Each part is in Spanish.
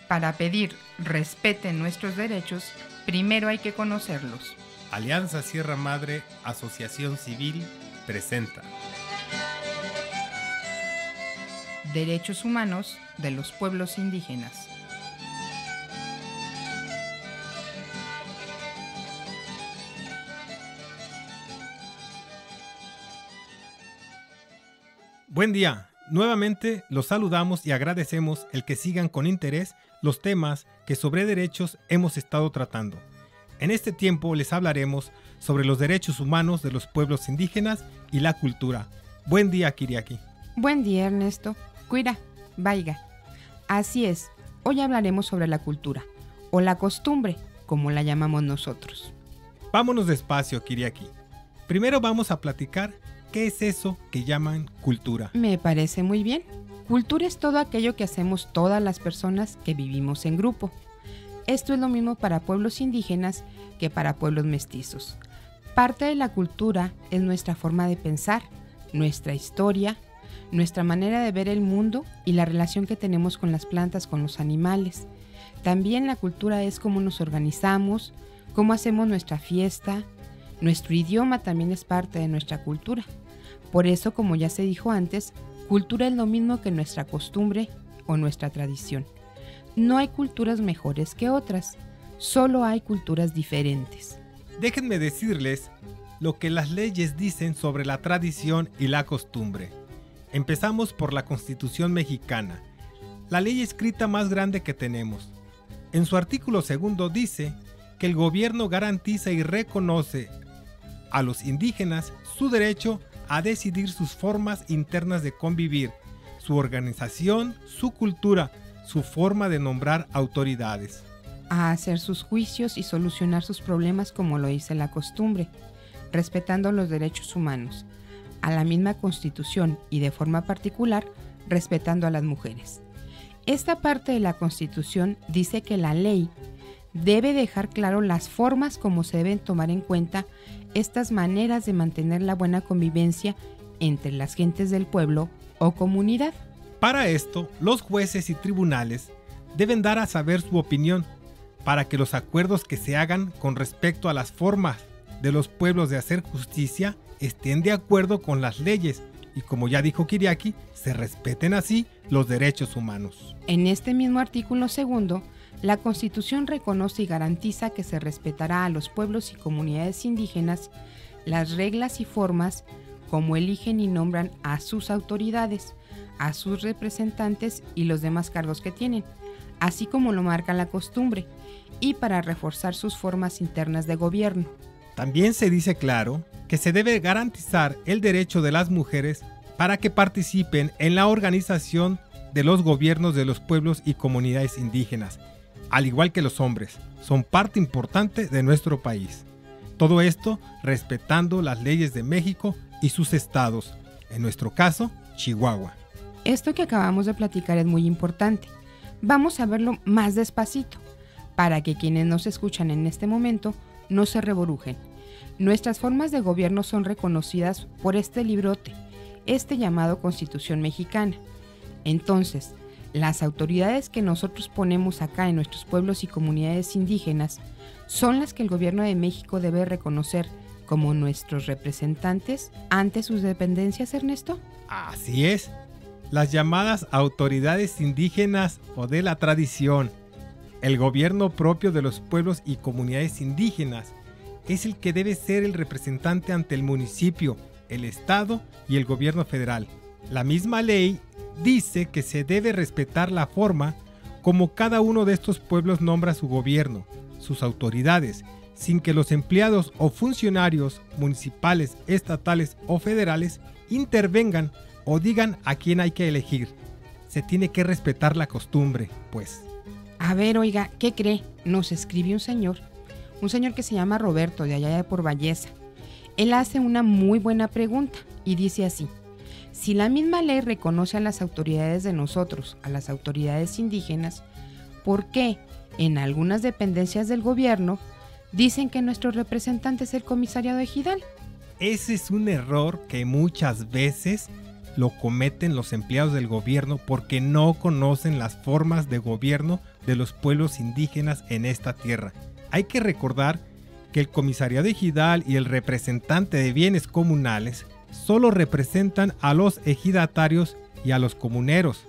Para pedir respeten nuestros derechos, primero hay que conocerlos. Alianza Sierra Madre, Asociación Civil, presenta Derechos humanos de los pueblos indígenas. Buen día, nuevamente los saludamos y agradecemos el que sigan con interés los temas que sobre derechos hemos estado tratando. En este tiempo les hablaremos sobre los derechos humanos de los pueblos indígenas y la cultura. Buen día, Kiriaki. Buen día, Ernesto. Cuira, vaiga. Así es, hoy hablaremos sobre la cultura, o la costumbre, como la llamamos nosotros. Vámonos despacio, Kiriaki. Primero vamos a platicar qué es eso que llaman cultura. Me parece muy bien. Cultura es todo aquello que hacemos todas las personas que vivimos en grupo. Esto es lo mismo para pueblos indígenas que para pueblos mestizos. Parte de la cultura es nuestra forma de pensar, nuestra historia, nuestra manera de ver el mundo y la relación que tenemos con las plantas, con los animales. También la cultura es cómo nos organizamos, cómo hacemos nuestra fiesta. Nuestro idioma también es parte de nuestra cultura. Por eso, como ya se dijo antes, cultura es lo mismo que nuestra costumbre o nuestra tradición. No hay culturas mejores que otras, solo hay culturas diferentes. Déjenme decirles lo que las leyes dicen sobre la tradición y la costumbre. Empezamos por la Constitución mexicana, la ley escrita más grande que tenemos. En su artículo 2 dice que el gobierno garantiza y reconoce a los indígenas su derecho a decidir sus formas internas de convivir, su organización, su cultura, su forma de nombrar autoridades. A hacer sus juicios y solucionar sus problemas como lo dice la costumbre, respetando los derechos humanos, a la misma Constitución y de forma particular, respetando a las mujeres. Esta parte de la Constitución dice que la ley debe dejar claro las formas como se deben tomar en cuenta estas maneras de mantener la buena convivencia entre las gentes del pueblo o comunidad. Para esto, los jueces y tribunales deben dar a saber su opinión para que los acuerdos que se hagan con respecto a las formas de los pueblos de hacer justicia estén de acuerdo con las leyes y, como ya dijo Kiriaki, se respeten así los derechos humanos. En este mismo artículo 2, la Constitución reconoce y garantiza que se respetará a los pueblos y comunidades indígenas las reglas y formas como eligen y nombran a sus autoridades, a sus representantes y los demás cargos que tienen, así como lo marca la costumbre, y para reforzar sus formas internas de gobierno. También se dice claro que se debe garantizar el derecho de las mujeres para que participen en la organización de los gobiernos de los pueblos y comunidades indígenas, al igual que los hombres, son parte importante de nuestro país. Todo esto respetando las leyes de México y sus estados, en nuestro caso, Chihuahua. Esto que acabamos de platicar es muy importante. Vamos a verlo más despacito, para que quienes nos escuchan en este momento no se reborujen. Nuestras formas de gobierno son reconocidas por este librote, llamado Constitución Mexicana. Entonces, las autoridades que nosotros ponemos acá en nuestros pueblos y comunidades indígenas son las que el gobierno de México debe reconocer como nuestros representantes ante sus dependencias, Ernesto. Así es, las llamadas autoridades indígenas o de la tradición. El gobierno propio de los pueblos y comunidades indígenas es el que debe ser el representante ante el municipio, el estado y el gobierno federal. La misma ley dice que se debe respetar la forma como cada uno de estos pueblos nombra su gobierno, sus autoridades, sin que los empleados o funcionarios municipales, estatales o federales intervengan o digan a quién hay que elegir. Se tiene que respetar la costumbre, pues. A ver, oiga, ¿qué cree? Nos escribe un señor que se llama Roberto, de allá de por Valleza. Él hace una muy buena pregunta y dice así: si la misma ley reconoce a las autoridades de nosotros, a las autoridades indígenas, ¿por qué en algunas dependencias del gobierno dicen que nuestro representante es el comisariado ejidal? Ese es un error que muchas veces lo cometen los empleados del gobierno porque no conocen las formas de gobierno de los pueblos indígenas en esta tierra. Hay que recordar que el comisariado ejidal y el representante de bienes comunales solo representan a los ejidatarios y a los comuneros.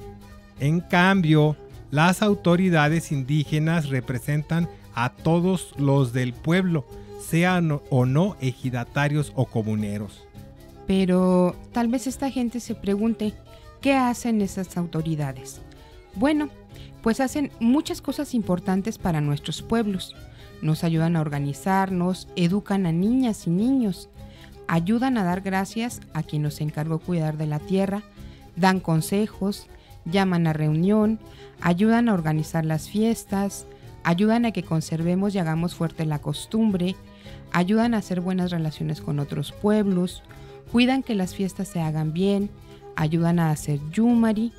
En cambio, las autoridades indígenas representan a todos los del pueblo, sean o no ejidatarios o comuneros. Pero tal vez esta gente se pregunte, ¿qué hacen esas autoridades? Bueno, pues hacen muchas cosas importantes para nuestros pueblos. Nos ayudan a organizarnos, educan a niñas y niños, ayudan a dar gracias a quien nos encargó cuidar de la tierra, dan consejos, llaman a reunión, ayudan a organizar las fiestas, ayudan a que conservemos y hagamos fuerte la costumbre, ayudan a hacer buenas relaciones con otros pueblos, cuidan que las fiestas se hagan bien, ayudan a hacer yumari,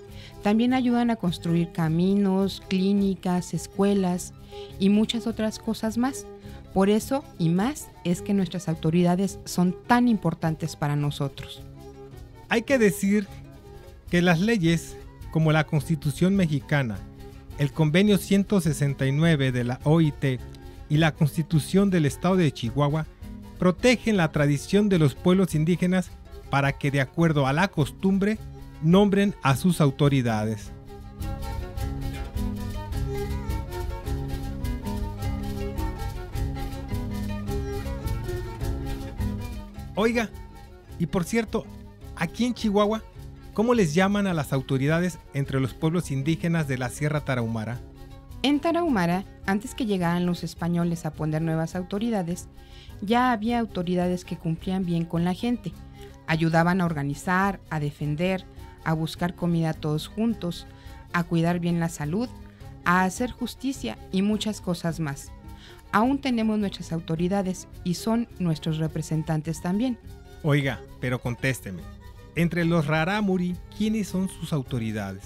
también ayudan a construir caminos, clínicas, escuelas y muchas otras cosas más. Por eso y más es que nuestras autoridades son tan importantes para nosotros. Hay que decir que las leyes como la Constitución mexicana, el Convenio 169 de la OIT y la Constitución del Estado de Chihuahua protegen la tradición de los pueblos indígenas para que, de acuerdo a la costumbre, nombren a sus autoridades. Oiga, y por cierto, aquí en Chihuahua, ¿cómo les llaman a las autoridades entre los pueblos indígenas de la Sierra Tarahumara? En Tarahumara, antes que llegaran los españoles a poner nuevas autoridades, ya había autoridades que cumplían bien con la gente, ayudaban a organizar, a defender, a buscar comida todos juntos, a cuidar bien la salud, a hacer justicia y muchas cosas más. Aún tenemos nuestras autoridades y son nuestros representantes también. Oiga, pero contésteme. Entre los rarámuri, ¿quiénes son sus autoridades?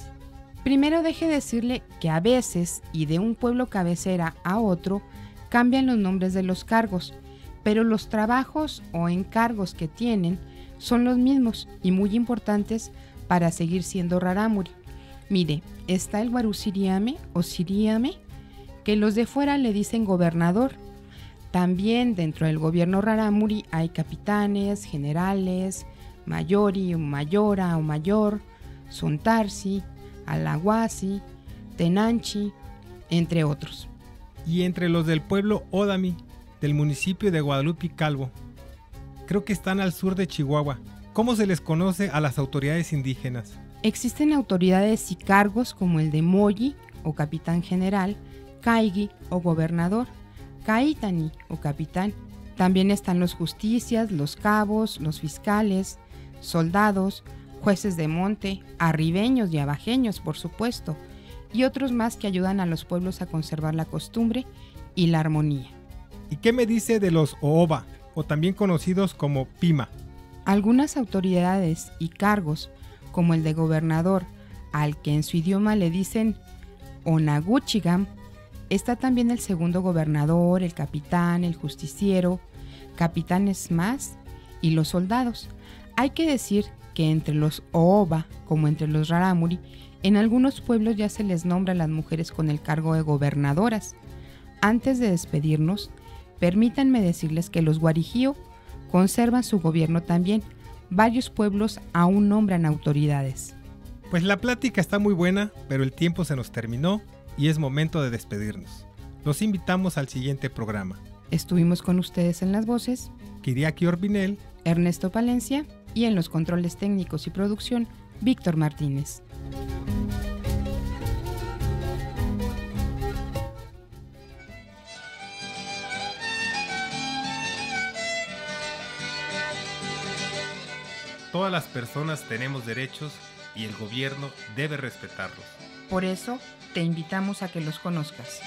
Primero deje decirle que a veces, y de un pueblo cabecera a otro, cambian los nombres de los cargos, pero los trabajos o encargos que tienen son los mismos y muy importantes para seguir siendo rarámuri. Mire, está el guarusiriame o siriame, que los de fuera le dicen gobernador. También dentro del gobierno rarámuri hay capitanes, generales, mayori o mayora o mayor, sontarsi, alaguasi, tenanchi, entre otros. Y entre los del pueblo Odami, del municipio de Guadalupe Calvo, creo que están al sur de Chihuahua. ¿Cómo se les conoce a las autoridades indígenas? Existen autoridades y cargos como el de moyi o capitán general, caigui o gobernador, caitani o capitán. También están los justicias, los cabos, los fiscales, soldados, jueces de monte, arribeños y abajeños, por supuesto, y otros más que ayudan a los pueblos a conservar la costumbre y la armonía. ¿Y qué me dice de los Ooba, o también conocidos como Pima? Algunas autoridades y cargos, como el de gobernador, al que en su idioma le dicen Onaguchigam, está también el segundo gobernador, el capitán, el justiciero, capitanes más y los soldados. Hay que decir que entre los Ooba, como entre los rarámuri, en algunos pueblos ya se les nombra a las mujeres con el cargo de gobernadoras. Antes de despedirnos, permítanme decirles que los guarijío conservan su gobierno también. Varios pueblos aún nombran autoridades. Pues la plática está muy buena, pero el tiempo se nos terminó y es momento de despedirnos. Los invitamos al siguiente programa. Estuvimos con ustedes en las voces Kiriaki Orbinel, Ernesto Palencia y en los controles técnicos y producción, Víctor Martínez. Todas las personas tenemos derechos y el gobierno debe respetarlos. Por eso, te invitamos a que los conozcas.